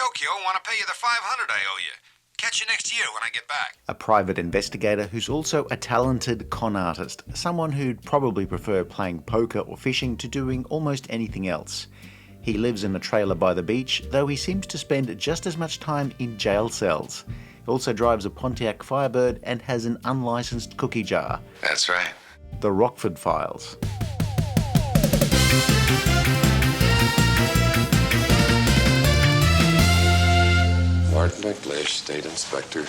Tokyo and want to pay you the $500 I owe you. Catch you next year when I get back. A private investigator who's also a talented con artist, someone who'd probably prefer playing poker or fishing to doing almost anything else. He lives in a trailer by the beach, though he seems to spend just as much time in jail cells. He also drives a Pontiac Firebird and has an unlicensed cookie jar. That's right. The Rockford Files. Martin McLeish, State Inspector.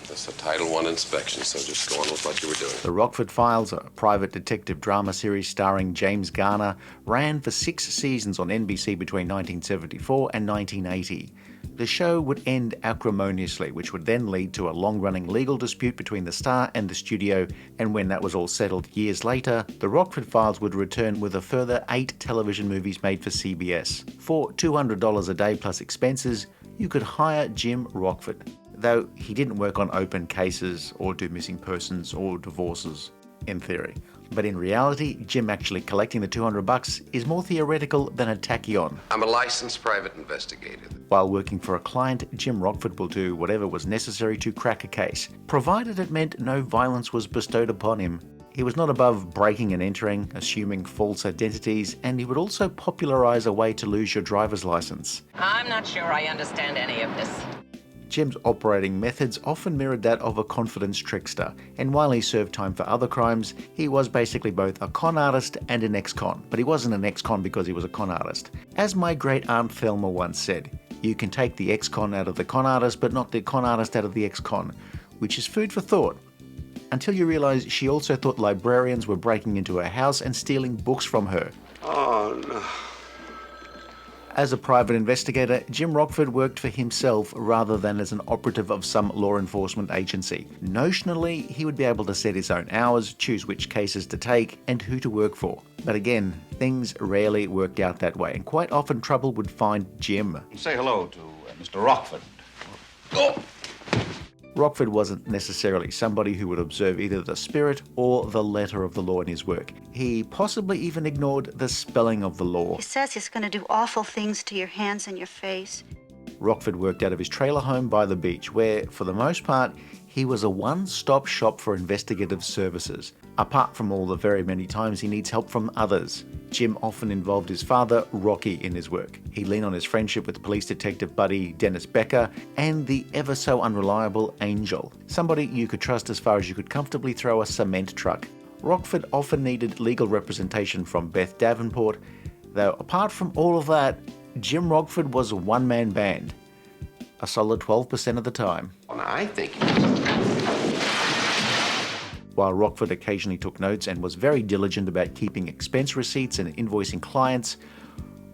That's a Title I inspection, so just go on with what you were doing. The Rockford Files, a private detective drama series starring James Garner, ran for 6 seasons on NBC between 1974 and 1980. The show would end acrimoniously, which would then lead to a long-running legal dispute between the star and the studio, and when that was all settled years later, the Rockford Files would return with a further 8 television movies made for CBS. For $200 a day plus expenses, you could hire Jim Rockford, though he didn't work on open cases or do missing persons or divorces, in theory. But in reality, Jim actually collecting the $200 is more theoretical than a tachyon. I'm a licensed private investigator. While working for a client, Jim Rockford will do whatever was necessary to crack a case, provided it meant no violence was bestowed upon him. He was not above breaking and entering, assuming false identities, and he would also popularize a way to lose your driver's license. I'm not sure I understand any of this. Jim's operating methods often mirrored that of a confidence trickster, and while he served time for other crimes, he was basically both a con artist and an ex-con. But he wasn't an ex-con because he was a con artist. As my great-aunt Thelma once said, you can take the ex-con out of the con artist, but not the con artist out of the ex-con, which is food for thought. Until you realise she also thought librarians were breaking into her house and stealing books from her. Oh, no. As a private investigator, Jim Rockford worked for himself rather than as an operative of some law enforcement agency. Notionally, he would be able to set his own hours, choose which cases to take, and who to work for. But again, things rarely worked out that way, and quite often trouble would find Jim. Say hello to Mr. Rockford. Oh! Rockford wasn't necessarily somebody who would observe either the spirit or the letter of the law in his work. He possibly even ignored the spelling of the law. He says he's going to do awful things to your hands and your face. Rockford worked out of his trailer home by the beach, where, for the most part, he was a one-stop shop for investigative services, apart from all the very many times he needs help from others. Jim often involved his father, Rocky, in his work. He leaned on his friendship with police detective buddy Dennis Becker and the ever-so-unreliable Angel, somebody you could trust as far as you could comfortably throw a cement truck. Rockford often needed legal representation from Beth Davenport, though apart from all of that, Jim Rockford was a one-man band. A solid 12% of the time. Well, I think While Rockford occasionally took notes and was very diligent about keeping expense receipts and invoicing clients,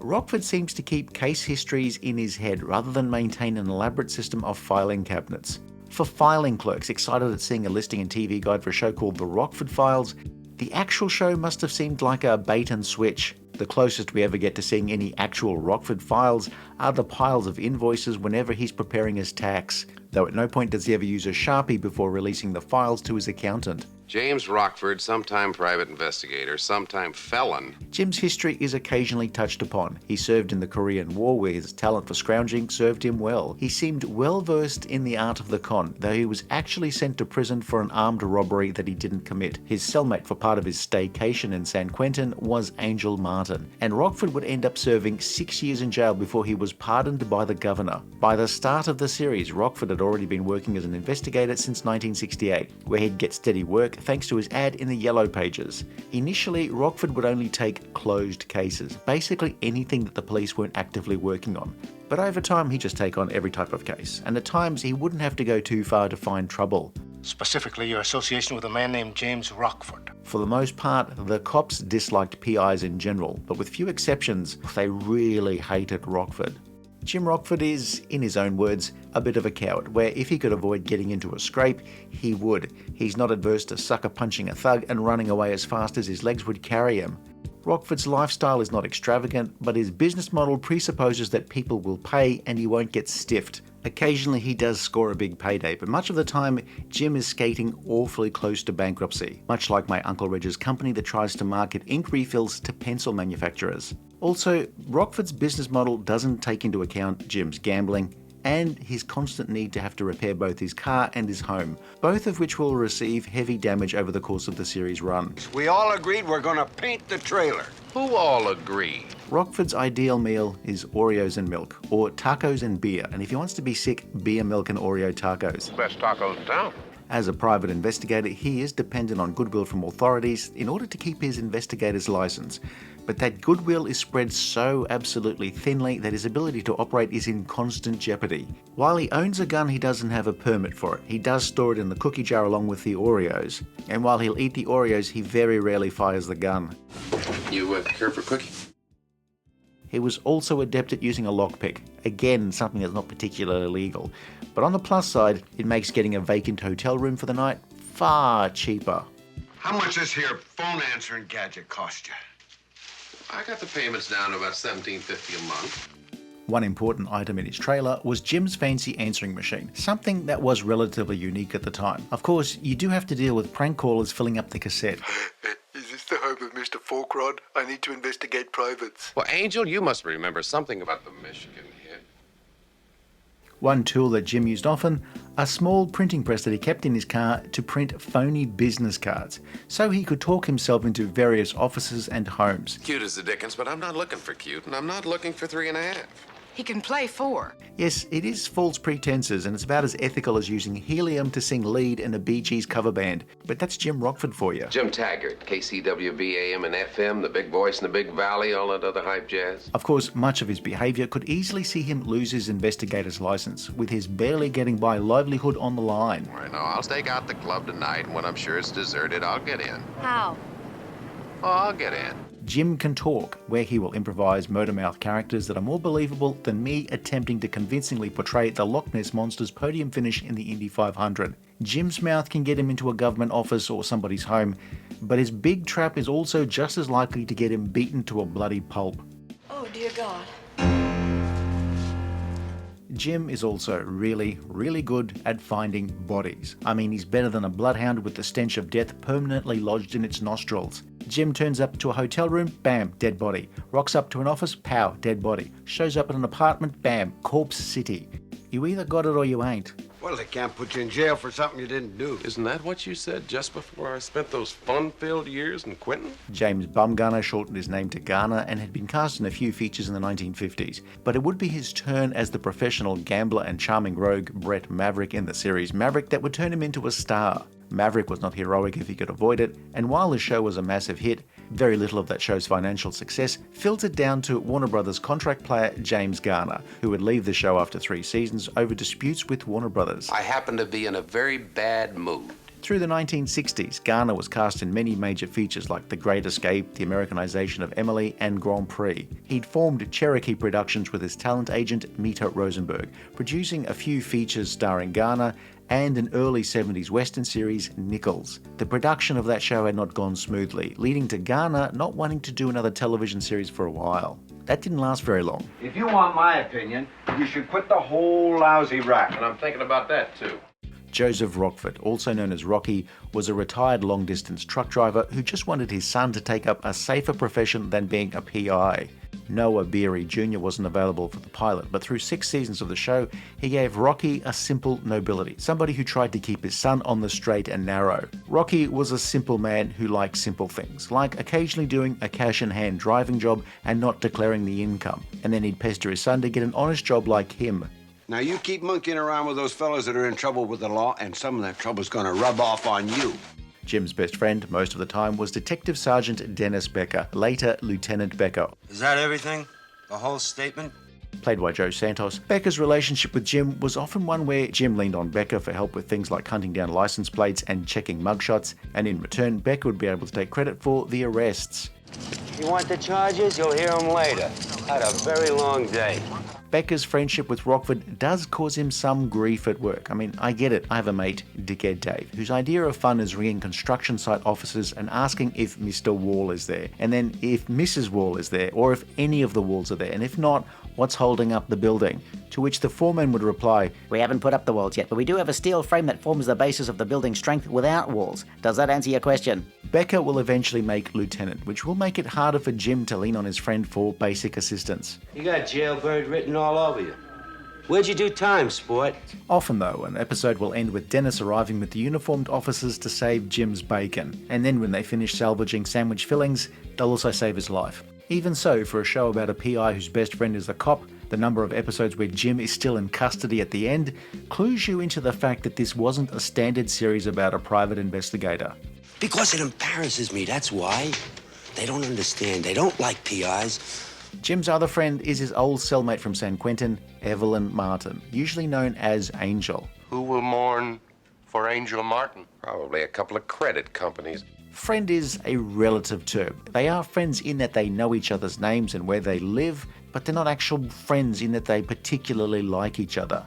Rockford seems to keep case histories in his head rather than maintain an elaborate system of filing cabinets. For filing clerks excited at seeing a listing and TV guide for a show called The Rockford Files, the actual show must have seemed like a bait and switch. The closest we ever get to seeing any actual Rockford Files are the piles of invoices whenever he's preparing his tax, though at no point does he ever use a Sharpie before releasing the files to his accountant. James Rockford, sometime private investigator, sometime felon. Jim's history is occasionally touched upon. He served in the Korean War, where his talent for scrounging served him well. He seemed well versed in the art of the con, though he was actually sent to prison for an armed robbery that he didn't commit. His cellmate for part of his staycation in San Quentin was Angel Martin, and Rockford would end up serving 6 years in jail before he was pardoned by the governor. By the start of the series, Rockford had already been working as an investigator since 1968, where he'd get steady work thanks to his ad in the Yellow Pages. Initially, Rockford would only take closed cases, basically anything that the police weren't actively working on. But over time, he'd just take on every type of case, and at times he wouldn't have to go too far to find trouble. Specifically, your association with a man named James Rockford. For the most part, the cops disliked PIs in general, but with few exceptions, they really hated Rockford. Jim Rockford is, in his own words, a bit of a coward, where if he could avoid getting into a scrape, he would. He's not adverse to sucker punching a thug and running away as fast as his legs would carry him. Rockford's lifestyle is not extravagant, but his business model presupposes that people will pay and he won't get stiffed. Occasionally he does score a big payday, but much of the time Jim is skating awfully close to bankruptcy, much like my Uncle Reg's company that tries to market ink refills to pencil manufacturers. Also, Rockford's business model doesn't take into account Jim's gambling and his constant need to have to repair both his car and his home, both of which will receive heavy damage over the course of the series run. We all agreed we're gonna paint the trailer. Who all agreed? Rockford's ideal meal is Oreos and milk, or tacos and beer, and if he wants to be sick, beer, milk and Oreo tacos. Best tacos in town. As a private investigator, he is dependent on goodwill from authorities in order to keep his investigator's license. But that goodwill is spread so absolutely thinly that his ability to operate is in constant jeopardy. While he owns a gun, he doesn't have a permit for it. He does store it in the cookie jar along with the Oreos. And while he'll eat the Oreos, he very rarely fires the gun. You care for cookie? He was also adept at using a lockpick. Again, something that's not particularly legal. But on the plus side, it makes getting a vacant hotel room for the night far cheaper. How much this here phone answering gadget cost you? I got the payments down to about $17.50 a month. One important item in his trailer was Jim's fancy answering machine, something that was relatively unique at the time. Of course, you do have to deal with prank callers filling up the cassette. Is this the home of Mr. Forkrod? I need to investigate privates. Well, Angel, you must remember something about the Michigan hit. One tool that Jim used often, a small printing press that he kept in his car to print phony business cards, so he could talk himself into various offices and homes. Cute as the dickens, but I'm not looking for cute, and I'm not looking for 3.5. He can play 4. Yes, it is false pretenses, and it's about as ethical as using helium to sing lead in a Bee Gees cover band. But that's Jim Rockford for you. Jim Taggart, KCWB AM and FM, the big voice in the big valley, all that other hype jazz. Of course, much of his behaviour could easily see him lose his investigator's licence, with his barely getting by livelihood on the line. Right now, I'll stake out the club tonight, and when I'm sure it's deserted, I'll get in. How? Oh, I'll get in. Jim can talk, where he will improvise motor-mouth characters that are more believable than me attempting to convincingly portray the Loch Ness Monster's podium finish in the Indy 500. Jim's mouth can get him into a government office or somebody's home, but his big trap is also just as likely to get him beaten to a bloody pulp. Oh, dear God. Jim is also really, really good at finding bodies. I mean, he's better than a bloodhound with the stench of death permanently lodged in its nostrils. Jim turns up to a hotel room, bam, dead body. Rocks up to an office, pow, dead body. Shows up at an apartment, bam, corpse city. You either got it or you ain't. Well, they can't put you in jail for something you didn't do. Isn't that what you said just before I spent those fun-filled years in Quentin? James Bumgarner shortened his name to Garner and had been cast in a few features in the 1950s, but it would be his turn as the professional gambler and charming rogue Brett Maverick in the series Maverick that would turn him into a star. Maverick was not heroic if he could avoid it, and while the show was a massive hit, very little of that show's financial success filtered down to Warner Brothers contract player James Garner, who would leave the show after 3 seasons over disputes with Warner Brothers. I happen to be in a very bad mood. Through the 1960s, Garner was cast in many major features like The Great Escape, The Americanization of Emily, and Grand Prix. He'd formed Cherokee Productions with his talent agent Mita Rosenberg, producing a few features starring Garner and an early 70s Western series, Nichols. The production of that show had not gone smoothly, leading to Garner not wanting to do another television series for a while. That didn't last very long. If you want my opinion, you should quit the whole lousy racket. And I'm thinking about that, too. Joseph Rockford, also known as Rocky, was a retired long-distance truck driver who just wanted his son to take up a safer profession than being a PI. Noah Beery Jr. wasn't available for the pilot, but through 6 seasons of the show, he gave Rocky a simple nobility, somebody who tried to keep his son on the straight and narrow. Rocky was a simple man who liked simple things, like occasionally doing a cash-in-hand driving job and not declaring the income, and then he'd pester his son to get an honest job like him. Now, you keep monkeying around with those fellas that are in trouble with the law, and some of that trouble's gonna rub off on you. Jim's best friend most of the time was Detective Sergeant Dennis Becker, later Lieutenant Becker. Is that everything? The whole statement? Played by Joe Santos, Becker's relationship with Jim was often one where Jim leaned on Becker for help with things like hunting down license plates and checking mugshots, and in return, Becker would be able to take credit for the arrests. You want the charges? You'll hear them later. Had a very long day. Becker's friendship with Rockford does cause him some grief at work. I mean, I get it. I have a mate, Dickhead Dave, whose idea of fun is ringing construction site offices and asking if Mr. Wall is there, and then if Mrs. Wall is there, or if any of the Walls are there, and if not, what's holding up the building. to which the foreman would reply, "We haven't put up the walls yet, but we do have a steel frame that forms the basis of the building's strength without walls. Does that answer your question?" Becker will eventually make lieutenant, which will make it harder for Jim to lean on his friend for basic assistance. You got jailbird written all over you. Where'd you do time, sport? Often, though, an episode will end with Dennis arriving with the uniformed officers to save Jim's bacon, and then when they finish salvaging sandwich fillings, they'll also save his life. Even so, for a show about a PI whose best friend is a cop, the number of episodes where Jim is still in custody at the end clues you into the fact that this wasn't a standard series about a private investigator. Because it embarrasses me, that's why. They don't understand. They don't like PIs. Jim's other friend is his old cellmate from San Quentin, Evelyn Martin, usually known as Angel. Who will mourn for Angel Martin? Probably a couple of credit companies. Friend is a relative term. They are friends in that they know each other's names and where they live, but they're not actual friends in that they particularly like each other.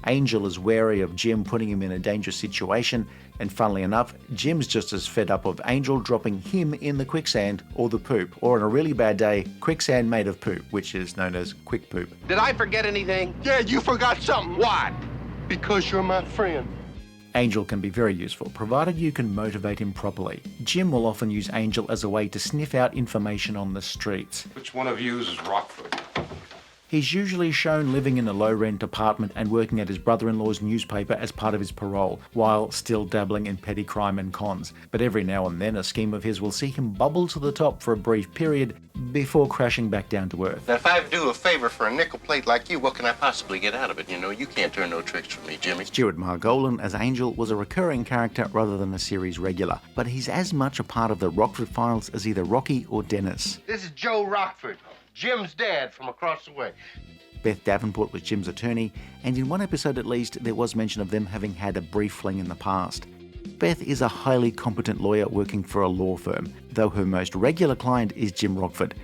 Angel is wary of Jim putting him in a dangerous situation, and funnily enough, Jim's just as fed up of Angel dropping him in the quicksand or the poop, or on a really bad day, quicksand made of poop, which is known as quick poop. Did I forget anything? Yeah, you forgot something. What? Because you're my friend. Angel can be very useful, provided you can motivate him properly. Jim will often use Angel as a way to sniff out information on the streets. Which one of yous is Rockford? He's usually shown living in a low-rent apartment and working at his brother-in-law's newspaper as part of his parole, while still dabbling in petty crime and cons. But every now and then a scheme of his will see him bubble to the top for a brief period before crashing back down to earth. Now, if I do a favor for a nickel plate like you, what can I possibly get out of it? You know, you can't turn no tricks from me, Jimmy. Stuart Margolin as Angel was a recurring character rather than a series regular, but he's as much a part of the Rockford Files as either Rocky or Dennis. This is Joe Rockford, Jim's dad from across the way. Beth Davenport was Jim's attorney, and in one episode at least, there was mention of them having had a brief fling in the past. Beth is a highly competent lawyer working for a law firm, though her most regular client is Jim Rockford.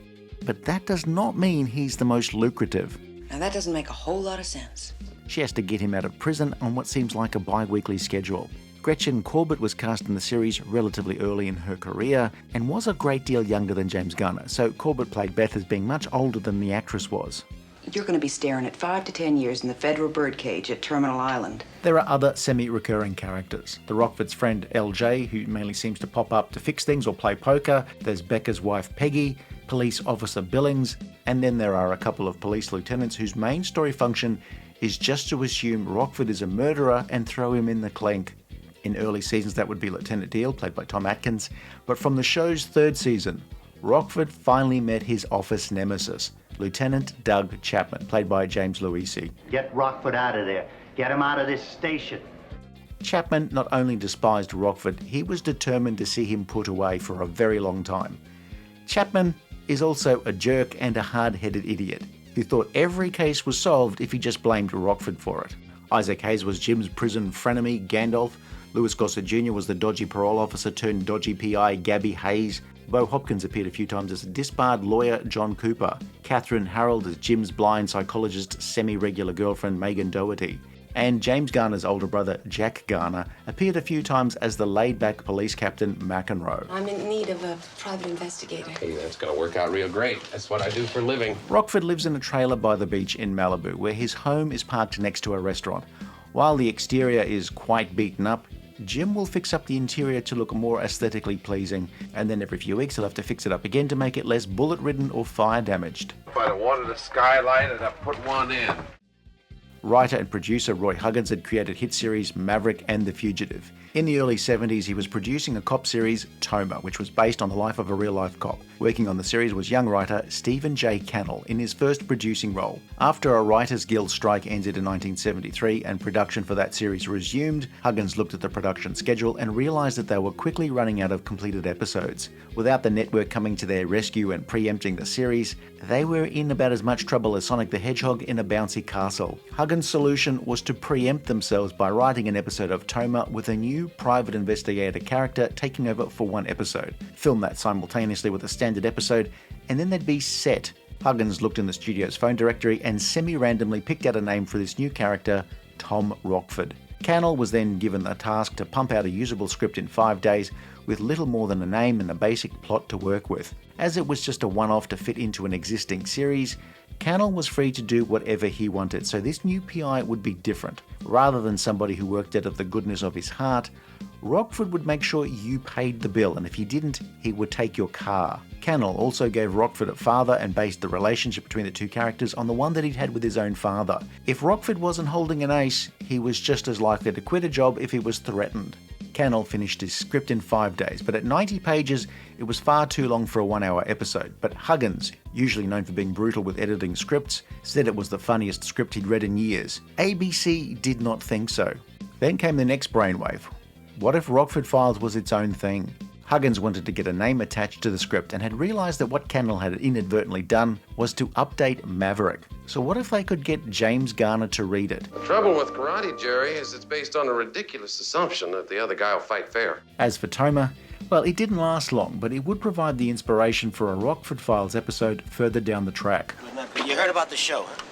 But that does not mean he's the most lucrative. Now that doesn't make a whole lot of sense. She has to get him out of prison on what seems like a bi-weekly schedule. Gretchen Corbett was cast in the series relatively early in her career and was a great deal younger than James Garner, so Corbett played Beth as being much older than the actress was. You're going to be staring at 5 to 10 years in the federal birdcage at Terminal Island. There are other semi-recurring characters. The Rockford's friend LJ, who mainly seems to pop up to fix things or play poker. There's Becker's wife Peggy, Police Officer Billings, and then there are a couple of police lieutenants whose main story function is just to assume Rockford is a murderer and throw him in the clink. In early seasons that would be Lieutenant Deal, played by Tom Atkins, but from the show's third season, Rockford finally met his office nemesis, Lieutenant Doug Chapman, played by James Luisi. Get Rockford out of there. Get him out of this station. Chapman not only despised Rockford, he was determined to see him put away for a very long time. Chapman is also a jerk and a hard-headed idiot who thought every case was solved if he just blamed Rockford for it. Isaac Hayes was Jim's prison frenemy, Gandalf. Lewis Gossett Jr. was the dodgy parole officer turned dodgy PI, Gabby Hayes. Bo Hopkins appeared a few times as a disbarred lawyer, John Cooper. Catherine Harold as Jim's blind psychologist, semi-regular girlfriend, Megan Doherty. And James Garner's older brother, Jack Garner, appeared a few times as the laid-back police captain, McEnroe. I'm in need of a private investigator. Hey, that's gonna work out real great. That's what I do for a living. Rockford lives in a trailer by the beach in Malibu, where his home is parked next to a restaurant. While the exterior is quite beaten up, Jim will fix up the interior to look more aesthetically pleasing, and then every few weeks he'll have to fix it up again to make it less bullet-ridden or fire-damaged. If I'd have wanted a skylight, I'd have put one in. Writer and producer Roy Huggins had created hit series Maverick and The Fugitive. In the early 70s, he was producing a cop series, Toma, which was based on the life of a real-life cop. Working on the series was young writer Stephen J. Cannell in his first producing role. After a Writers Guild strike ended in 1973 and production for that series resumed, Huggins looked at the production schedule and realized that they were quickly running out of completed episodes. Without the network coming to their rescue and preempting the series, they were in about as much trouble as Sonic the Hedgehog in a bouncy castle. Huggins' solution was to preempt themselves by writing an episode of Toma with a new private investigator character taking over for one episode. Film that simultaneously with a standard episode, and then they'd be set. Huggins looked in the studio's phone directory and semi-randomly picked out a name for this new character, Tom Rockford. Cannell was then given the task to pump out a usable script in 5 days, with little more than a name and a basic plot to work with. As it was just a one-off to fit into an existing series, Cannell was free to do whatever he wanted, so this new PI would be different. Rather than somebody who worked out of the goodness of his heart, Rockford would make sure you paid the bill, and if you didn't, he would take your car. Cannell also gave Rockford a father and based the relationship between the two characters on the one that he'd had with his own father. If Rockford wasn't holding an ace, he was just as likely to quit a job if he was threatened. Cannell finished his script in 5 days, but at 90 pages, it was far too long for a 1-hour episode. But Huggins, usually known for being brutal with editing scripts, said it was the funniest script he'd read in years. ABC did not think so. Then came the next brainwave. What if Rockford Files was its own thing? Huggins wanted to get a name attached to the script and had realised that what Cannell had inadvertently done was to update Maverick. So what if they could get James Garner to read it? The trouble with karate, Jerry, is it's based on a ridiculous assumption that the other guy will fight fair. As for Toma, well, it didn't last long, but it would provide the inspiration for a Rockford Files episode further down the track. You heard about the show, huh?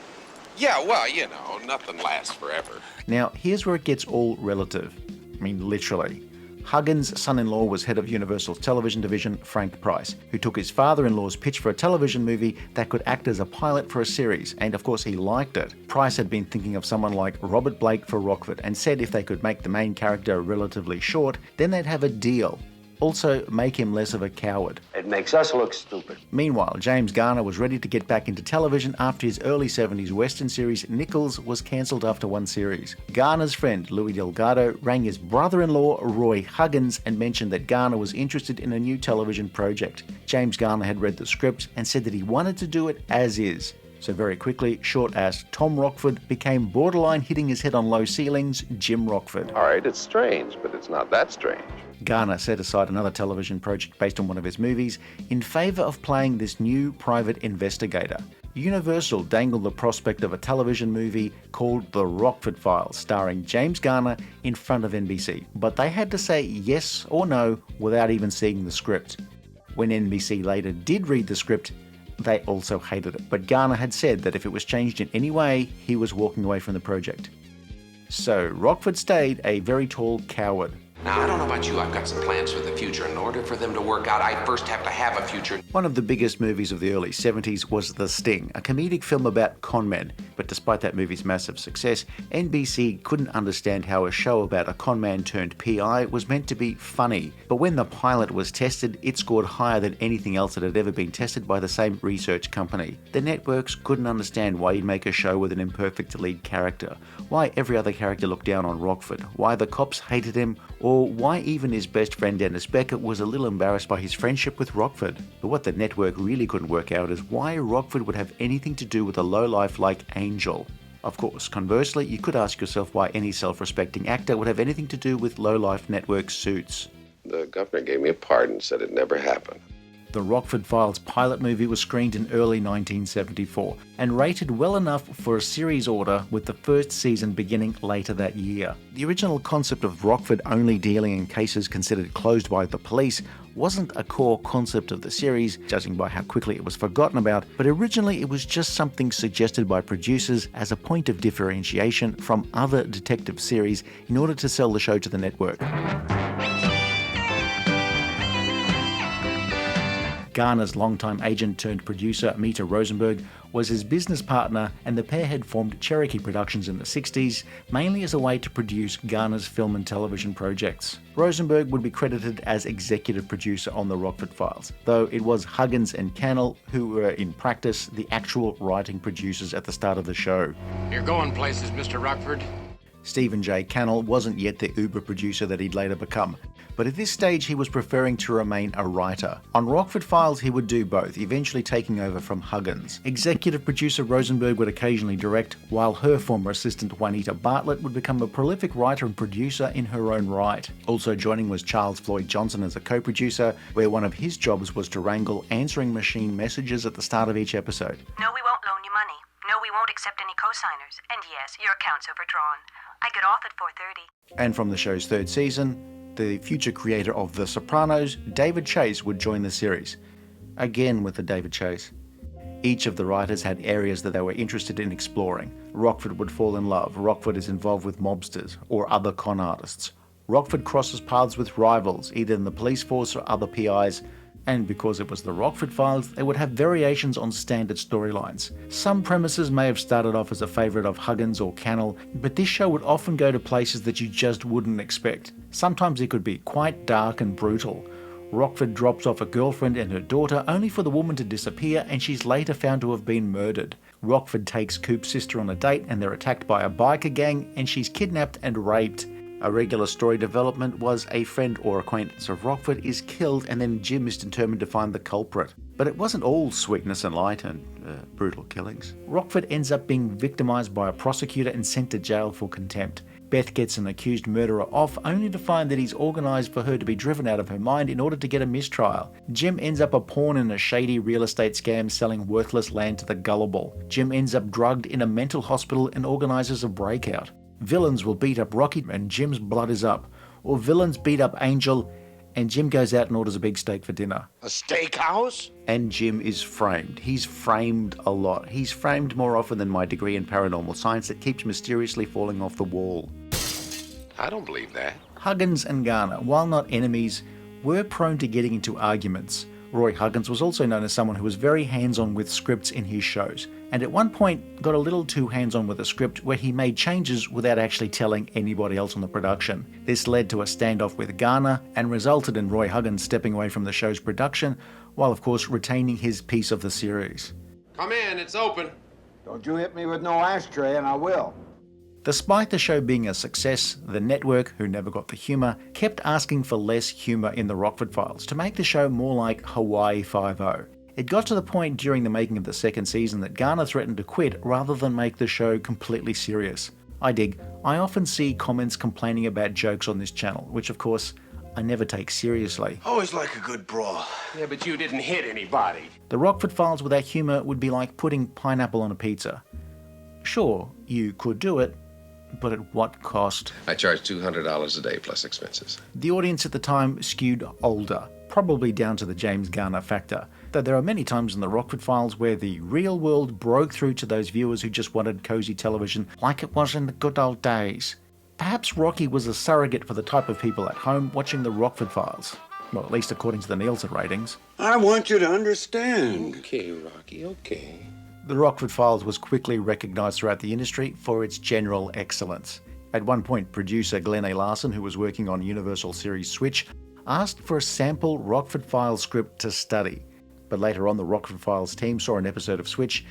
Yeah, well, you know, nothing lasts forever. Now, here's where it gets all relative. I mean, literally. Huggins' son-in-law was head of Universal's television division, Frank Price, who took his father-in-law's pitch for a television movie that could act as a pilot for a series, and of course he liked it. Price had been thinking of someone like Robert Blake for Rockford, and said if they could make the main character relatively short, then they'd have a deal. Also, make him less of a coward. It makes us look stupid. Meanwhile, James Garner was ready to get back into television after his early 70s Western series Nichols was cancelled after 1 series. Garner's friend, Louis Delgado, rang his brother-in-law, Roy Huggins, and mentioned that Garner was interested in a new television project. James Garner had read the script and said that he wanted to do it as is. So very quickly, short-assed Tom Rockford became borderline hitting his head on low ceilings, Jim Rockford. All right, it's strange, but it's not that strange. Garner set aside another television project based on one of his movies in favour of playing this new private investigator. Universal dangled the prospect of a television movie called The Rockford Files, starring James Garner, in front of NBC, but they had to say yes or no without even seeing the script. When NBC later did read the script, they also hated it, but Garner had said that if it was changed in any way, he was walking away from the project. So Rockford stayed a very tall coward. Now, I don't know about you, I've got some plans for the future. In order for them to work out, I first have to have a future. One of the biggest movies of the early 70s was The Sting, a comedic film about con men. But despite that movie's massive success, NBC couldn't understand how a show about a con man turned PI was meant to be funny. But when the pilot was tested, it scored higher than anything else that had ever been tested by the same research company. The networks couldn't understand why you'd make a show with an imperfect lead character, why every other character looked down on Rockford, why the cops hated him, or why even his best friend Dennis Becker was a little embarrassed by his friendship with Rockford. But what the network really couldn't work out is why Rockford would have anything to do with a lowlife like Angel. Of course, conversely, you could ask yourself why any self-respecting actor would have anything to do with lowlife network suits. The governor gave me a pardon, said it never happened. The Rockford Files pilot movie was screened in early 1974 and rated well enough for a series order, with the first season beginning later that year. The original concept of Rockford only dealing in cases considered closed by the police wasn't a core concept of the series, judging by how quickly it was forgotten about, but originally it was just something suggested by producers as a point of differentiation from other detective series in order to sell the show to the network. Garner's longtime agent turned producer, Mita Rosenberg, was his business partner, and the pair had formed Cherokee Productions in the 60s, mainly as a way to produce Garner's film and television projects. Rosenberg would be credited as executive producer on The Rockford Files, though it was Huggins and Cannell who were, in practice, the actual writing producers at the start of the show. You're going places, Mr. Rockford. Stephen J. Cannell wasn't yet the uber producer that he'd later become, but at this stage he was preferring to remain a writer. On Rockford Files he would do both, eventually taking over from Huggins. Executive producer Rosenberg would occasionally direct, while her former assistant Juanita Bartlett would become a prolific writer and producer in her own right. Also joining was Charles Floyd Johnson as a co-producer, where one of his jobs was to wrangle answering machine messages at the start of each episode. No, we won't loan you money. No, we won't accept any co-signers. And yes, your account's overdrawn. I get off at 4:30. And from the show's third season, the future creator of The Sopranos, David Chase, would join the series. Again with the David Chase. Each of the writers had areas that they were interested in exploring. Rockford would fall in love. Rockford is involved with mobsters or other con artists. Rockford crosses paths with rivals, either in the police force or other PIs, and because it was the Rockford Files, they would have variations on standard storylines. Some premises may have started off as a favourite of Huggins or Cannell, but this show would often go to places that you just wouldn't expect. Sometimes it could be quite dark and brutal. Rockford drops off a girlfriend and her daughter only for the woman to disappear, and she's later found to have been murdered. Rockford takes Coop's sister on a date and they're attacked by a biker gang, and she's kidnapped and raped. A regular story development was a friend or acquaintance of Rockford is killed, and then Jim is determined to find the culprit. But it wasn't all sweetness and light and brutal killings. Rockford ends up being victimised by a prosecutor and sent to jail for contempt. Beth gets an accused murderer off, only to find that he's organised for her to be driven out of her mind in order to get a mistrial. Jim ends up a pawn in a shady real estate scam selling worthless land to the gullible. Jim ends up drugged in a mental hospital and organises a breakout. Villains will beat up Rocky and Jim's blood is up. Or villains beat up Angel and Jim goes out and orders a big steak for dinner. A steakhouse? And Jim is framed. He's framed a lot. He's framed more often than my degree in paranormal science that keeps mysteriously falling off the wall. I don't believe that. Huggins and Garner, while not enemies, were prone to getting into arguments. Roy Huggins was also known as someone who was very hands-on with scripts in his shows, and at one point got a little too hands-on with a script where he made changes without actually telling anybody else on the production. This led to a standoff with Garner and resulted in Roy Huggins stepping away from the show's production, while of course retaining his piece of the series. Come in, it's open. Don't you hit me with no ashtray and I will. Despite the show being a success, the network, who never got the humour, kept asking for less humour in the Rockford Files to make the show more like Hawaii Five-0. It got to the point during the making of the second season that Garner threatened to quit rather than make the show completely serious. I often see comments complaining about jokes on this channel, which of course I never take seriously. Always like a good brawl. Yeah, but you didn't hit anybody. The Rockford Files without humour would be like putting pineapple on a pizza. Sure, you could do it, but at what cost? I charge $200 a day plus expenses. The audience at the time skewed older, probably down to the James Garner factor, though there are many times in the Rockford Files where the real world broke through to those viewers who just wanted cosy television like it was in the good old days. Perhaps Rocky was a surrogate for the type of people at home watching the Rockford Files. Well, at least according to the Nielsen ratings. I want you to understand. Okay, Rocky, okay. The Rockford Files was quickly recognised throughout the industry for its general excellence. At one point, producer Glenn A. Larson, who was working on Universal series Switch, asked for a sample Rockford Files script to study. But later on, the Rockford Files team saw an episode of Switch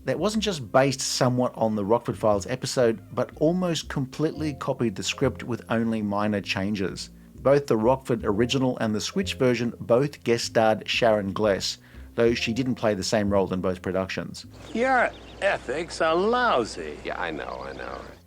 that wasn't just based somewhat on the Rockford Files episode, but almost completely copied the script with only minor changes. Both the Rockford original and the Switch version both guest-starred Sharon Gless, though she didn't play the same role in both productions. Your ethics are lousy. Yeah, I know.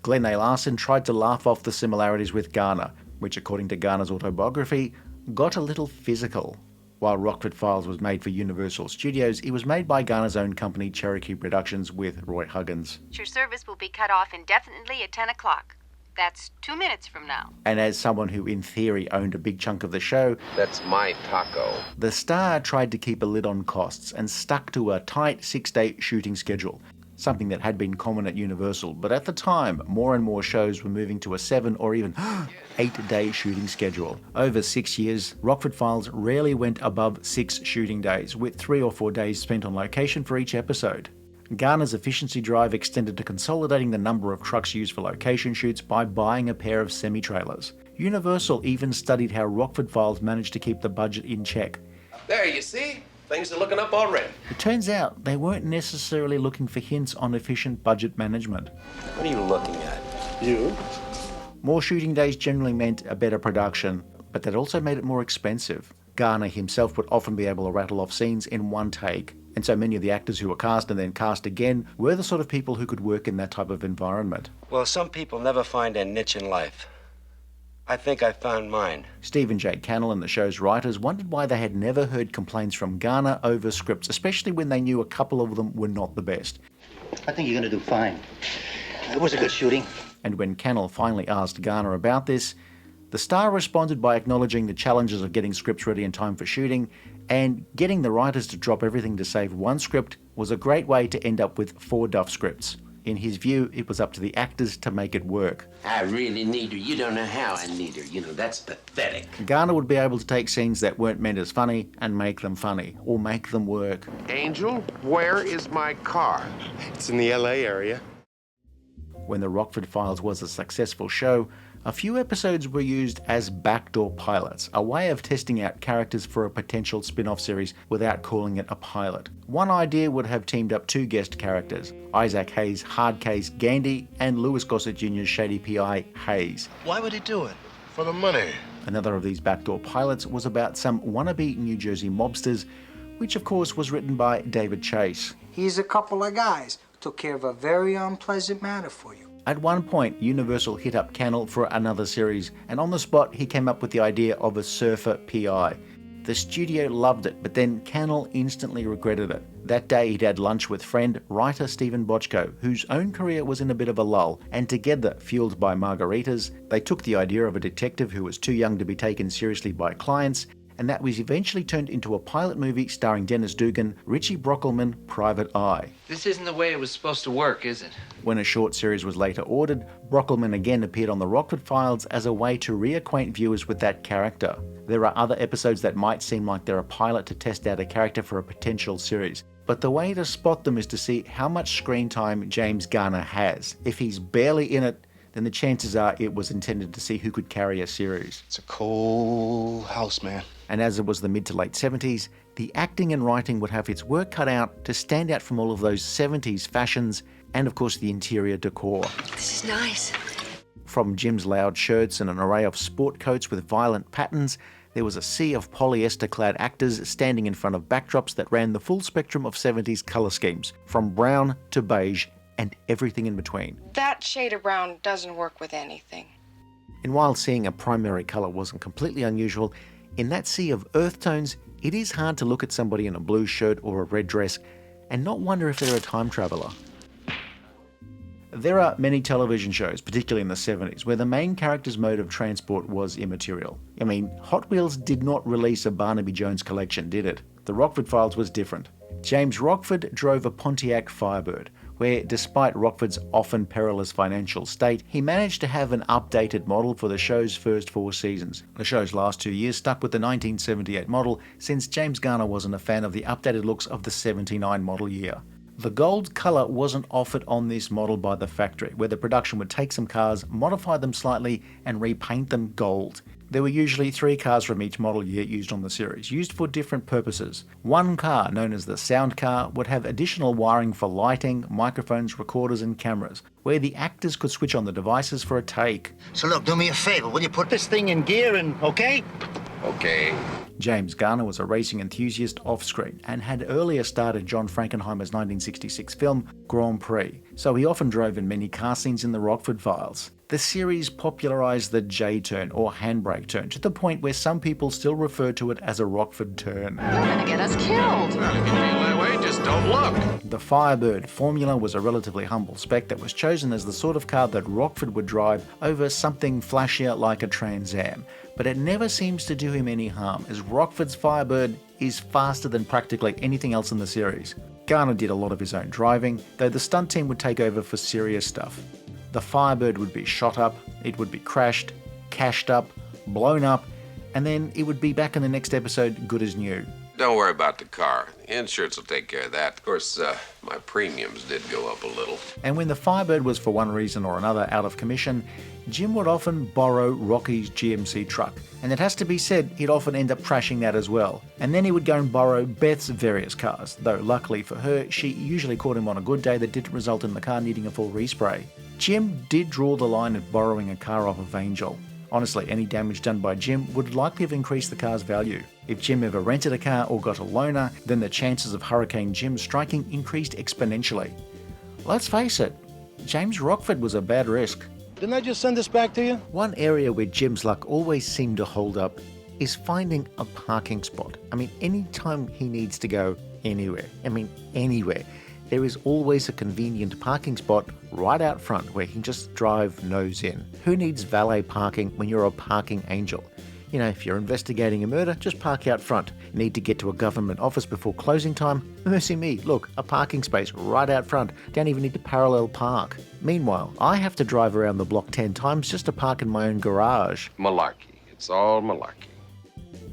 Glenn A. Larson tried to laugh off the similarities with Garner, which according to Garner's autobiography, got a little physical. While Rockford Files was made for Universal Studios, it was made by Garner's own company, Cherokee Productions, with Roy Huggins. Your service will be cut off indefinitely at 10 o'clock. That's 2 minutes from now. And as someone who in theory owned a big chunk of the show, that's my taco. The Star tried to keep a lid on costs and stuck to a tight 6-day shooting schedule, something that had been common at Universal, but at the time, more and more shows were moving to a 7 or even 8-day shooting schedule. Over 6 years, Rockford Files rarely went above 6 shooting days, with 3 or 4 days spent on location for each episode. Garner's efficiency drive extended to consolidating the number of trucks used for location shoots by buying a pair of semi-trailers. Universal even studied how Rockford Files managed to keep the budget in check. There, you see? Things are looking up already. It turns out they weren't necessarily looking for hints on efficient budget management. What are you looking at? You? More shooting days generally meant a better production, but that also made it more expensive. Garner himself would often be able to rattle off scenes in one take, and so many of the actors who were cast and then cast again were the sort of people who could work in that type of environment. Well, some people never find their niche in life. I think I found mine. Stephen J. Cannell and the show's writers wondered why they had never heard complaints from Garner over scripts, especially when they knew a couple of them were not the best. I think you're going to do fine. It was a good shooting. And when Cannell finally asked Garner about this, the Star responded by acknowledging the challenges of getting scripts ready in time for shooting, and getting the writers to drop everything to save one script was a great way to end up with 4 duff scripts. In his view, it was up to the actors to make it work. I really need her. You don't know how I need her. You know, that's pathetic. Garner would be able to take scenes that weren't meant as funny and make them funny, or make them work. Angel, where is my car? It's in the LA area. When the Rockford Files was a successful show, a few episodes were used as backdoor pilots, a way of testing out characters for a potential spin-off series without calling it a pilot. One idea would have teamed up 2 guest characters, Isaac Hayes' hard case Gandy and Louis Gossett Jr.'s shady PI Hayes. Why would he do it? For the money. Another of these backdoor pilots was about some wannabe New Jersey mobsters, which of course was written by David Chase. He's a couple of guys who took care of a very unpleasant matter for you. At one point, Universal hit up Cannell for another series, and on the spot he came up with the idea of a surfer PI. The studio loved it, but then Cannell instantly regretted it. That day he'd had lunch with friend, writer Stephen Bochco, whose own career was in a bit of a lull, and together, fueled by margaritas, they took the idea of a detective who was too young to be taken seriously by clients, and that was eventually turned into a pilot movie starring Dennis Dugan, Richie Brockelman, Private Eye. This isn't the way it was supposed to work, is it? When a short series was later ordered, Brockelman again appeared on the Rockford Files as a way to reacquaint viewers with that character. There are other episodes that might seem like they're a pilot to test out a character for a potential series, but the way to spot them is to see how much screen time James Garner has. If he's barely in it, then the chances are it was intended to see who could carry a series. It's a cold house, man. And as it was the mid to late 70s, the acting and writing would have its work cut out to stand out from all of those 70s fashions and of course the interior decor. This is nice. From Jim's loud shirts and an array of sport coats with violent patterns, there was a sea of polyester-clad actors standing in front of backdrops that ran the full spectrum of 70s colour schemes, from brown to beige and everything in between. That shade of brown doesn't work with anything. And while seeing a primary colour wasn't completely unusual, in that sea of earth tones, it is hard to look at somebody in a blue shirt or a red dress and not wonder if they're a time traveller. There are many television shows, particularly in the 70s, where the main character's mode of transport was immaterial. I mean, Hot Wheels did not release a Barnaby Jones collection, did it? The Rockford Files was different. James Rockford drove a Pontiac Firebird, where despite Rockford's often perilous financial state, he managed to have an updated model for the show's first 4 seasons. The show's last 2 years stuck with the 1978 model, since James Garner wasn't a fan of the updated looks of the 79 model year. The gold colour wasn't offered on this model by the factory, where the production would take some cars, modify them slightly, and repaint them gold. There were usually 3 cars from each model year used on the series, used for different purposes. One car, known as the sound car, would have additional wiring for lighting, microphones, recorders and cameras, where the actors could switch on the devices for a take. So look, do me a favor, will you put this thing in gear and okay? Okay. James Garner was a racing enthusiast off-screen and had earlier starred in John Frankenheimer's 1966 film Grand Prix, so he often drove in many car scenes in the Rockford Files. The series popularised the J-turn or handbrake turn to the point where some people still refer to it as a Rockford turn. You're gonna get us killed. Well, if you feel that way, just don't look. The Firebird formula was a relatively humble spec that was chosen as the sort of car that Rockford would drive over something flashier like a Trans Am, but it never seems to do him any harm, as Rockford's Firebird is faster than practically anything else in the series. Garner did a lot of his own driving, though the stunt team would take over for serious stuff. The Firebird would be shot up, it would be crashed, cashed up, blown up, and then it would be back in the next episode good as new. Don't worry about the car. Insurance will take care of that. Of course, my premiums did go up a little. And when the Firebird was for one reason or another out of commission, Jim would often borrow Rocky's GMC truck. And it has to be said, he'd often end up trashing that as well. And then he would go and borrow Beth's various cars, though luckily for her, she usually caught him on a good day that didn't result in the car needing a full respray. Jim did draw the line at borrowing a car off of Angel. Honestly, any damage done by Jim would likely have increased the car's value. If Jim ever rented a car or got a loaner, then the chances of Hurricane Jim striking increased exponentially. Let's face it, James Rockford was a bad risk. Didn't I just send this back to you? One area where Jim's luck always seemed to hold up is finding a parking spot. I mean, anytime he needs to go anywhere, there is always a convenient parking spot right out front where he can just drive nose in. Who needs valet parking when you're a parking angel? You know, if you're investigating a murder, just park out front. Need to get to a government office before closing time? Mercy me, look, a parking space right out front. Don't even need to parallel park. Meanwhile, I have to drive around the block 10 times just to park in my own garage. Malarkey. It's all malarkey.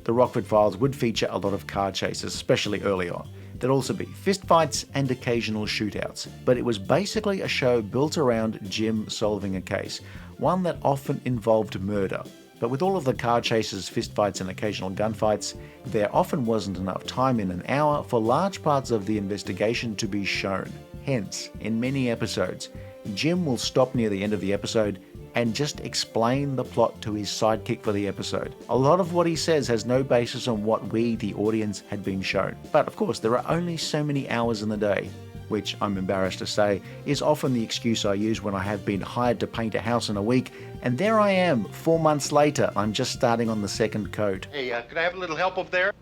The Rockford Files would feature a lot of car chases, especially early on. There'd also be fistfights and occasional shootouts, but it was basically a show built around Jim solving a case, one that often involved murder. But with all of the car chases, fistfights and occasional gunfights, there often wasn't enough time in an hour for large parts of the investigation to be shown. Hence, in many episodes, Jim will stop near the end of the episode and just explain the plot to his sidekick for the episode. A lot of what he says has no basis on what we, the audience, had been shown. But of course, there are only so many hours in the day, which I'm embarrassed to say is often the excuse I use when I have been hired to paint a house in a week, and there I am, 4 months later, I'm just starting on the second coat. Hey, can I have a little help up there?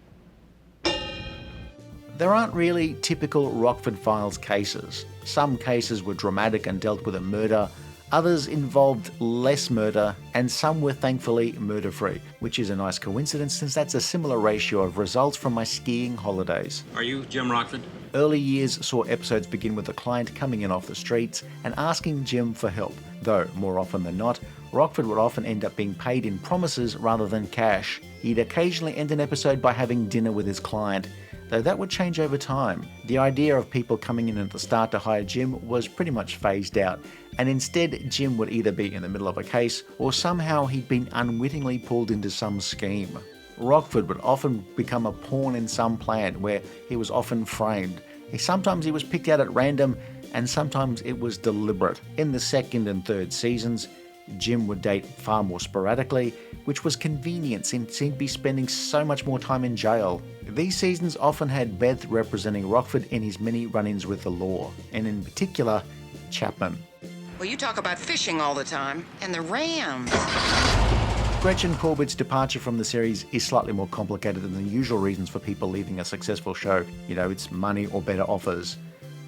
There aren't really typical Rockford Files cases. Some cases were dramatic and dealt with a murder, others involved less murder, and some were thankfully murder-free, which is a nice coincidence since that's a similar ratio of results from my skiing holidays. Are you Jim Rockford? Early years saw episodes begin with a client coming in off the streets and asking Jim for help, though more often than not, Rockford would often end up being paid in promises rather than cash. He'd occasionally end an episode by having dinner with his client, though that would change over time. The idea of people coming in at the start to hire Jim was pretty much phased out, and instead Jim would either be in the middle of a case or somehow he'd been unwittingly pulled into some scheme. Rockford would often become a pawn in some plan where he was often framed. Sometimes he was picked out at random, and sometimes it was deliberate. In the second and third seasons, Jim would date far more sporadically, which was convenient since he'd be spending so much more time in jail. These seasons often had Beth representing Rockford in his many run-ins with the law, and in particular, Chapman. Well, you talk about fishing all the time, and the rams. Gretchen Corbett's departure from the series is slightly more complicated than the usual reasons for people leaving a successful show. You know, it's money or better offers.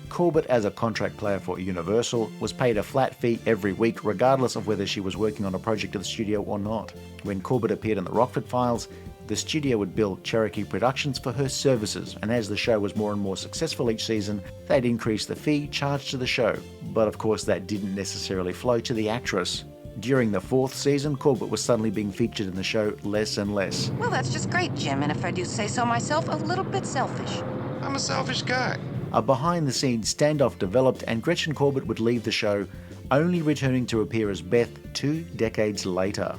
Corbett, as a contract player for Universal, was paid a flat fee every week regardless of whether she was working on a project at the studio or not. When Corbett appeared in the Rockford Files, the studio would bill Cherokee Productions for her services, and as the show was more and more successful each season, they'd increase the fee charged to the show. But of course that didn't necessarily flow to the actress. During the fourth season, Corbett was suddenly being featured in the show less and less. Well, that's just great, Jim, and if I do say so myself, a little bit selfish. I'm a selfish guy. A behind-the-scenes standoff developed and Gretchen Corbett would leave the show, only returning to appear as Beth 2 decades later.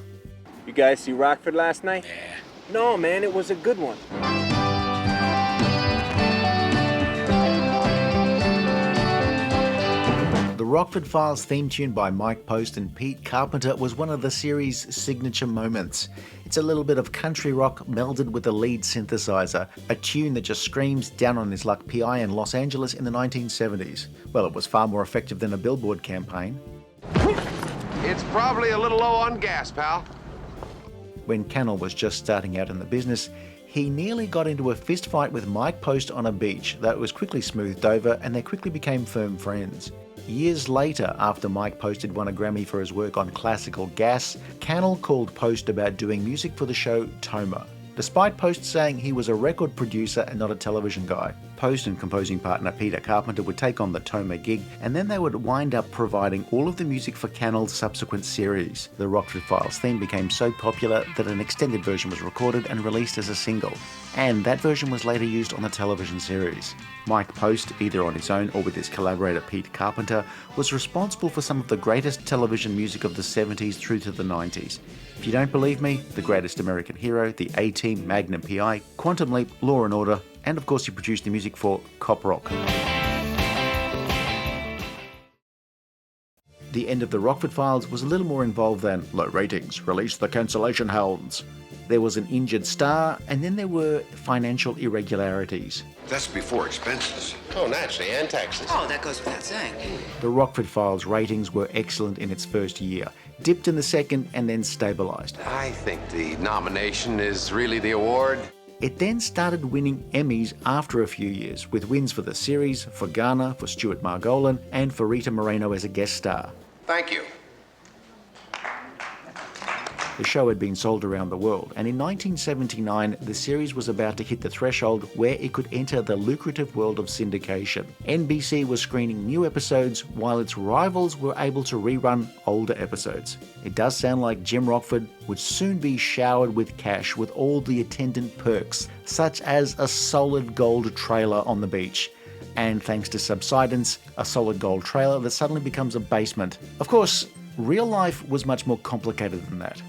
You guys see Rockford last night? Yeah. No, man, it was a good one. The Rockford Files theme tune by Mike Post and Pete Carpenter was one of the series' signature moments. It's a little bit of country rock melded with a lead synthesizer, a tune that just screams Down on His Luck PI in Los Angeles in the 1970s. Well, it was far more effective than a Billboard campaign. It's probably a little low on gas, pal. When Cannell was just starting out in the business, he nearly got into a fist fight with Mike Post on a beach, though it was quickly smoothed over and they quickly became firm friends. Years later, after Mike Post had won a Grammy for his work on classical gas, Cannell called Post about doing music for the show Toma, despite Post saying he was a record producer and not a television guy. Post and composing partner Peter Carpenter would take on the Toma gig, and then they would wind up providing all of the music for Cannell's subsequent series. The Rockford Files theme became so popular that an extended version was recorded and released as a single, and that version was later used on the television series. Mike Post, either on his own or with his collaborator Pete Carpenter, was responsible for some of the greatest television music of the 70s through to the 90s. If you don't believe me, The Greatest American Hero, The A-Team, Magnum P.I., Quantum Leap, Law & Order, and of course he produced the music for Cop Rock. The end of the Rockford Files was a little more involved than low ratings, release the cancellation hounds. There was an injured star, and then there were financial irregularities. That's before expenses. Oh, naturally, and taxes. Oh, that goes without saying. The Rockford Files ratings were excellent in its first year, dipped in the second, and then stabilised. I think the nomination is really the award. It then started winning Emmys after a few years, with wins for the series, for Garner, for Stuart Margolin, and for Rita Moreno as a guest star. Thank you. The show had been sold around the world, and in 1979, the series was about to hit the threshold where it could enter the lucrative world of syndication. NBC was screening new episodes while its rivals were able to rerun older episodes. It does sound like Jim Rockford would soon be showered with cash with all the attendant perks, such as a solid gold trailer on the beach. And thanks to subsidence, a solid gold trailer that suddenly becomes a basement. Of course, real life was much more complicated than that.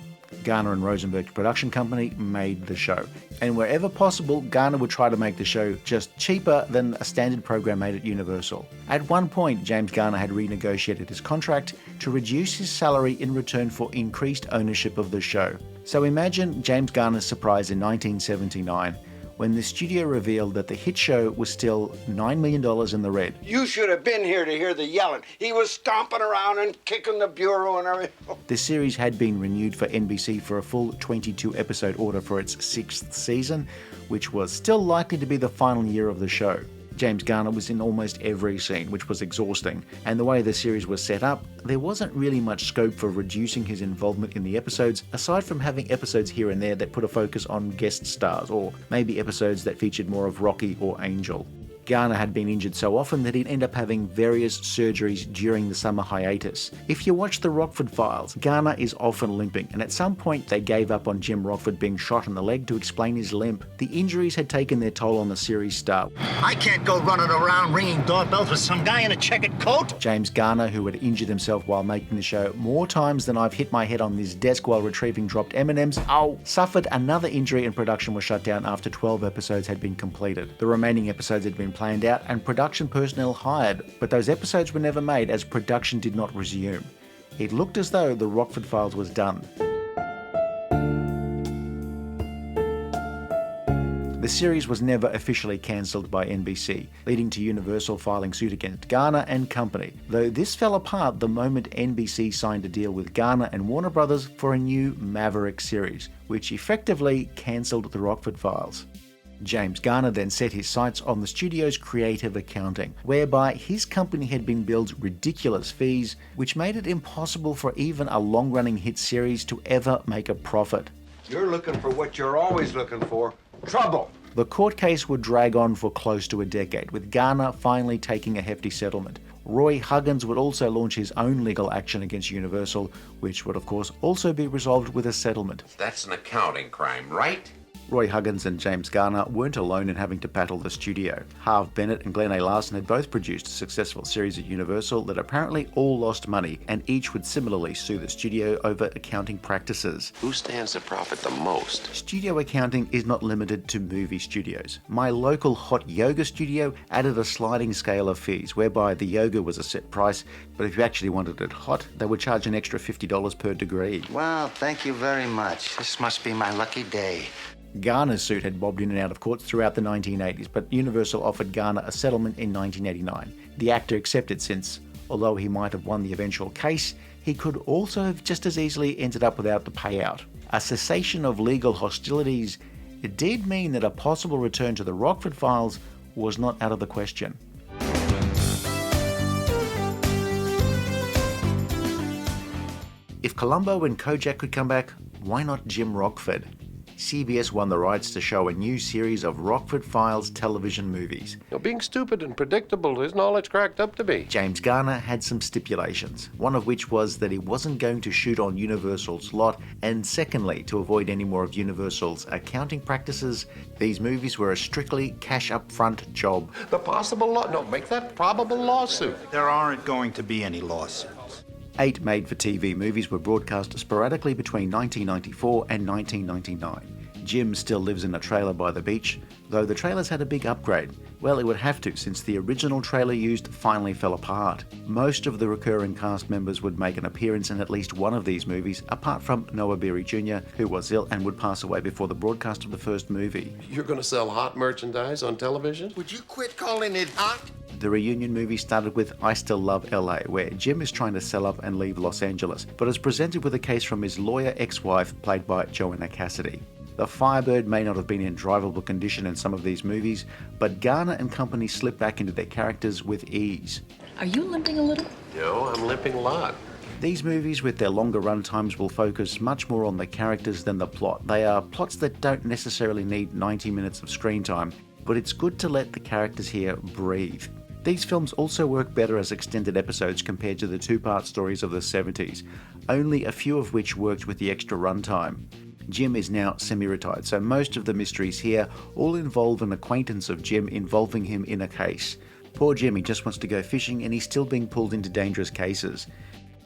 Garner and Rosenberg's production company made the show, and wherever possible, Garner would try to make the show just cheaper than a standard program made at Universal. At one point, James Garner had renegotiated his contract to reduce his salary in return for increased ownership of the show. So imagine James Garner's surprise in 1979 when the studio revealed that the hit show was still $9 million in the red. You should have been here to hear the yelling. He was stomping around and kicking the bureau and everything. The series had been renewed for NBC for a full 22-episode order for its 6th season, which was still likely to be the final year of the show. James Garner was in almost every scene, which was exhausting, and the way the series was set up, there wasn't really much scope for reducing his involvement in the episodes, aside from having episodes here and there that put a focus on guest stars, or maybe episodes that featured more of Rocky or Angel. Garner had been injured so often that he'd end up having various surgeries during the summer hiatus. If you watch the Rockford Files, Garner is often limping, and at some point they gave up on Jim Rockford being shot in the leg to explain his limp. The injuries had taken their toll on the series star. I can't go running around ringing doorbells with some guy in a checkered coat. James Garner, who had injured himself while making the show more times than I've hit my head on this desk while retrieving dropped M&Ms, suffered another injury and production was shut down after 12 episodes had been completed. The remaining episodes had been planned out and production personnel hired, but those episodes were never made as production did not resume. It looked as though the Rockford Files was done. The series was never officially cancelled by NBC, leading to Universal filing suit against Garner and company, though this fell apart the moment NBC signed a deal with Garner and Warner Brothers for a new Maverick series, which effectively cancelled the Rockford Files. James Garner then set his sights on the studio's creative accounting, whereby his company had been billed ridiculous fees, which made it impossible for even a long-running hit series to ever make a profit. You're looking for what you're always looking for, trouble. The court case would drag on for close to a decade, with Garner finally taking a hefty settlement. Roy Huggins would also launch his own legal action against Universal, which would of course also be resolved with a settlement. That's an accounting crime, right? Roy Huggins and James Garner weren't alone in having to battle the studio. Harve Bennett and Glenn A. Larson had both produced a successful series at Universal that apparently all lost money, and each would similarly sue the studio over accounting practices. Who stands to profit the most? Studio accounting is not limited to movie studios. My local hot yoga studio added a sliding scale of fees, whereby the yoga was a set price, but if you actually wanted it hot, they would charge an extra $50 per degree. Well, thank you very much. This must be my lucky day. Garner's suit had bobbed in and out of courts throughout the 1980s, but Universal offered Garner a settlement in 1989. The actor accepted since, although he might have won the eventual case, he could also have just as easily ended up without the payout. A cessation of legal hostilities did mean that a possible return to the Rockford Files was not out of the question. If Columbo and Kojak could come back, why not Jim Rockford? CBS won the rights to show a new series of Rockford Files television movies. Now, being stupid and predictable isn't all it's cracked up to be. James Garner had some stipulations, one of which was that he wasn't going to shoot on Universal's lot, and secondly, to avoid any more of Universal's accounting practices, these movies were a strictly cash up front job. The possible make that probable lawsuit. There aren't going to be any lawsuits. 8 made-for-TV movies were broadcast sporadically between 1994 and 1999. Jim still lives in a trailer by the beach, though the trailers had a big upgrade. Well, it would have to, since the original trailer used finally fell apart. Most of the recurring cast members would make an appearance in at least one of these movies, apart from Noah Beery Jr., who was ill and would pass away before the broadcast of the first movie. You're going to sell hot merchandise on television? Would you quit calling it hot? The reunion movie started with I Still Love LA, where Jim is trying to sell up and leave Los Angeles, but is presented with a case from his lawyer ex-wife, played by Joanna Cassidy. The Firebird may not have been in drivable condition in some of these movies, but Garner and company slipped back into their characters with ease. Are you limping a little? No, I'm limping a lot. These movies with their longer runtimes will focus much more on the characters than the plot. They are plots that don't necessarily need 90 minutes of screen time, but it's good to let the characters here breathe. These films also work better as extended episodes compared to the two-part stories of the 70s, only a few of which worked with the extra runtime. Jim is now semi-retired, so most of the mysteries here all involve an acquaintance of Jim involving him in a case. Poor Jim, he just wants to go fishing and he's still being pulled into dangerous cases.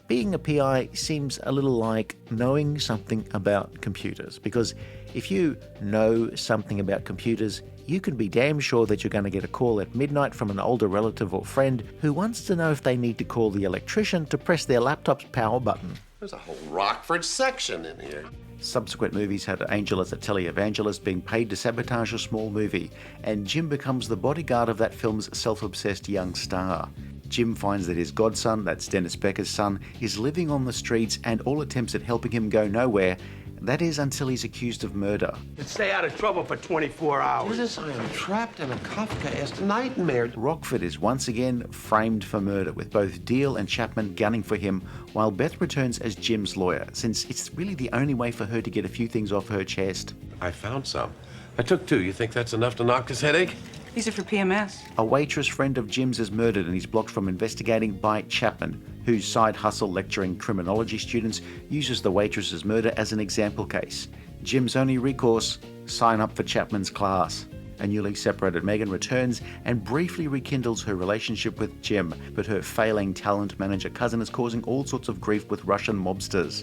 Being a PI seems a little like knowing something about computers, because if you know something about computers, you can be damn sure that you're going to get a call at midnight from an older relative or friend who wants to know if they need to call the electrician to press their laptop's power button. There's a whole Rockford section in here. Subsequent movies had Angel as a televangelist being paid to sabotage a small movie, and Jim becomes the bodyguard of that film's self-obsessed young star. Jim finds that his godson, that's Dennis Becker's son, is living on the streets, and all attempts at helping him go nowhere. That is until he's accused of murder. Stay out of trouble for 24 hours. Dennis, I am trapped in a Kafkaesque nightmare. Rockford is once again framed for murder, with both Deal and Chapman gunning for him, while Beth returns as Jim's lawyer, since it's really the only way for her to get a few things off her chest. I found some. I took 2. You think that's enough to knock his headache? These are for PMS. A waitress friend of Jim's is murdered and he's blocked from investigating by Chapman, whose side hustle lecturing criminology students uses the waitress's murder as an example case. Jim's only recourse: sign up for Chapman's class. A newly separated Megan returns and briefly rekindles her relationship with Jim, but her failing talent manager cousin is causing all sorts of grief with Russian mobsters.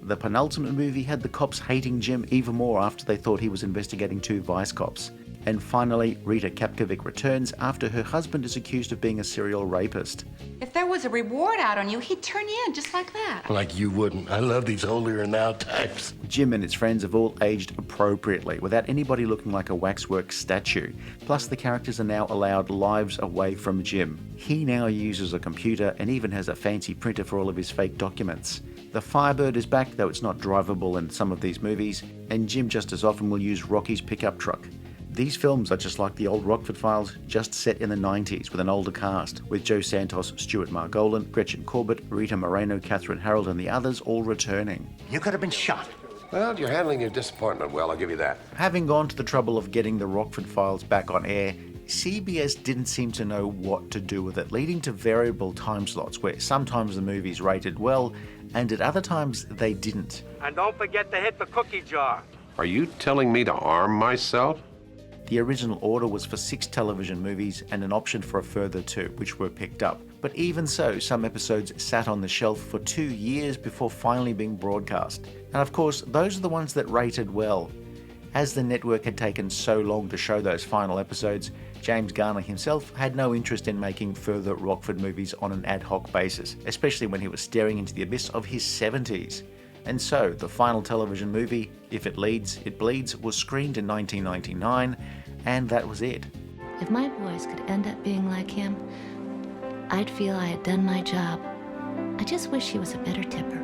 The penultimate movie had the cops hating Jim even more after they thought he was investigating 2 vice cops. And finally, Rita Kapkovic returns after her husband is accused of being a serial rapist. If there was a reward out on you, he'd turn you in just like that. Like you wouldn't. I love these holier-now types. Jim and his friends have all aged appropriately, without anybody looking like a waxwork statue. Plus, the characters are now allowed lives away from Jim. He now uses a computer and even has a fancy printer for all of his fake documents. The Firebird is back, though it's not drivable in some of these movies, and Jim just as often will use Rocky's pickup truck. These films are just like the old Rockford Files, just set in the 90s with an older cast, with Joe Santos, Stuart Margolin, Gretchen Corbett, Rita Moreno, Catherine Harold, and the others all returning. You could have been shot. Well, you're handling your disappointment well, I'll give you that. Having gone to the trouble of getting the Rockford Files back on air, CBS didn't seem to know what to do with it, leading to variable time slots where sometimes the movies rated well, and at other times they didn't. And don't forget to hit the cookie jar. Are you telling me to arm myself? The original order was for 6 television movies and an option for a further 2, which were picked up. But even so, some episodes sat on the shelf for 2 years before finally being broadcast. And of course, those are the ones that rated well. As the network had taken so long to show those final episodes, James Garner himself had no interest in making further Rockford movies on an ad hoc basis, especially when he was staring into the abyss of his 70s. And so, the final television movie, If It Leads, It Bleeds, was screened in 1999, and that was it. If my boys could end up being like him, I'd feel I had done my job. I just wish he was a better tipper.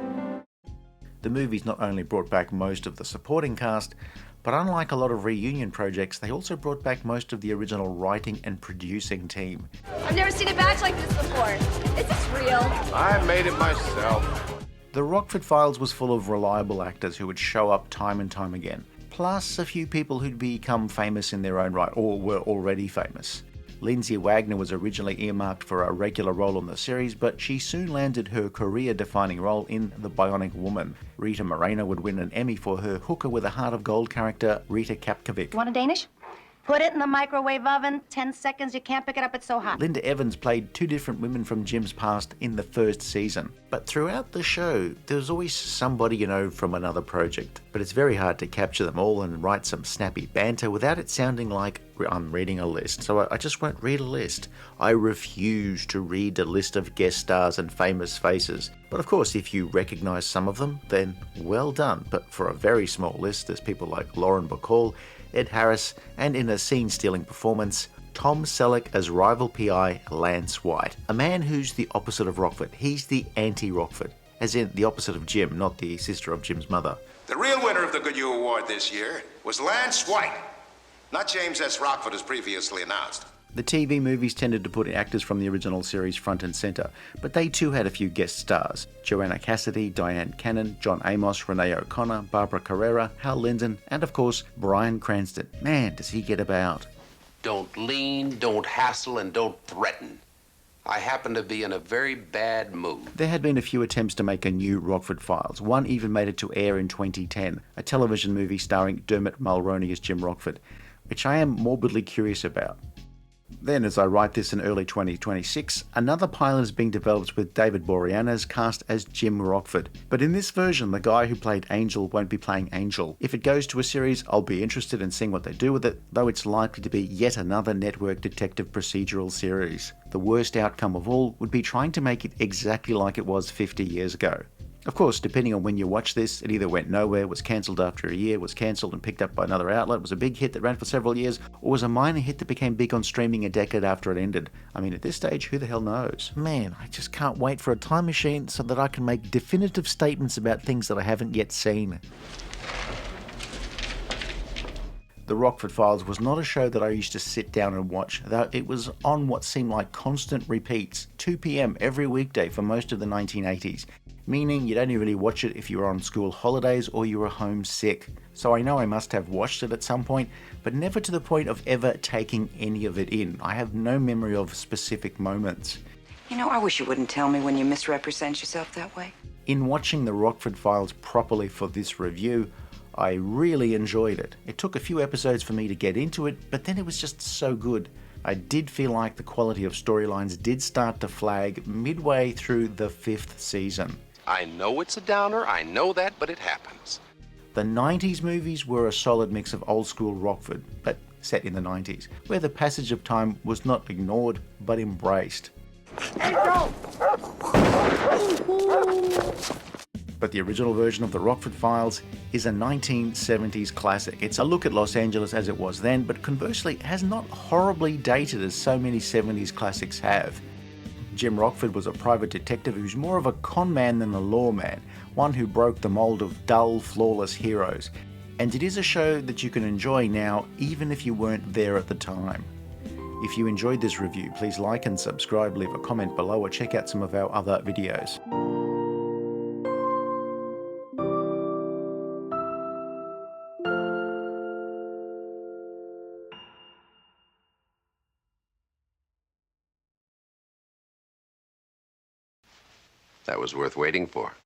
The movies not only brought back most of the supporting cast, but unlike a lot of reunion projects, they also brought back most of the original writing and producing team. I've never seen a batch like this before. Is this real? I made it myself. The Rockford Files was full of reliable actors who would show up time and time again, plus a few people who'd become famous in their own right, or were already famous. Lindsay Wagner was originally earmarked for a regular role on the series, but she soon landed her career-defining role in The Bionic Woman. Rita Moreno would win an Emmy for her hooker with a heart of gold character, Rita Kapkovic. Want a Danish? Put it in the microwave oven, 10 seconds, you can't pick it up, it's so hot. Linda Evans played 2 different women from Jim's past in the first season. But throughout the show, there was always somebody you know from another project. But it's very hard to capture them all and write some snappy banter without it sounding like I'm reading a list. So I just won't read a list. I refuse to read a list of guest stars and famous faces. But of course, if you recognize some of them, then well done. But for a very small list, there's people like Lauren Bacall, Ed Harris, and in a scene-stealing performance, Tom Selleck as rival PI Lance White, a man who's the opposite of Rockford. He's the anti-Rockford, as in the opposite of Jim, not the sister of Jim's mother. The real winner of the Goodyear Award this year was Lance White, not James S. Rockford as previously announced. The TV movies tended to put actors from the original series front and centre, but they too had a few guest stars. Joanna Cassidy, Diane Cannon, John Amos, Renee O'Connor, Barbara Carrera, Hal Linden, and of course, Bryan Cranston. Man, does he get about. Don't lean, don't hassle, and don't threaten. I happen to be in a very bad mood. There had been a few attempts to make a new Rockford Files. One even made it to air in 2010, a television movie starring Dermot Mulroney as Jim Rockford, which I am morbidly curious about. Then, as I write this in early 2026, another pilot is being developed with David Boreanaz cast as Jim Rockford. But in this version, the guy who played Angel won't be playing Angel. If it goes to a series, I'll be interested in seeing what they do with it, though it's likely to be yet another network detective procedural series. The worst outcome of all would be trying to make it exactly like it was 50 years ago. Of course, depending on when you watch this, it either went nowhere, was cancelled after a year, was cancelled and picked up by another outlet, was a big hit that ran for several years, or was a minor hit that became big on streaming a decade after it ended. I mean, at this stage, who the hell knows? Man, I just can't wait for a time machine so that I can make definitive statements about things that I haven't yet seen. The Rockford Files was not a show that I used to sit down and watch, though it was on what seemed like constant repeats, 2 p.m. every weekday for most of the 1980s. Meaning you'd only really watch it if you were on school holidays or you were homesick. So I know I must have watched it at some point, but never to the point of ever taking any of it in. I have no memory of specific moments. You know, I wish you wouldn't tell me when you misrepresent yourself that way. In watching the Rockford Files properly for this review, I really enjoyed it. It took a few episodes for me to get into it, but then it was just so good. I did feel like the quality of storylines did start to flag midway through the 5th season. I know it's a downer, I know that, but it happens. The 90s movies were a solid mix of old school Rockford, but set in the 90s, where the passage of time was not ignored, but embraced. But the original version of the Rockford Files is a 1970s classic. It's a look at Los Angeles as it was then, but conversely has not horribly dated as so many 70s classics have. Jim Rockford was a private detective who's more of a con man than a lawman, one who broke the mold of dull, flawless heroes. And it is a show that you can enjoy now, even if you weren't there at the time. If you enjoyed this review, please like and subscribe, leave a comment below, or check out some of our other videos. That was worth waiting for.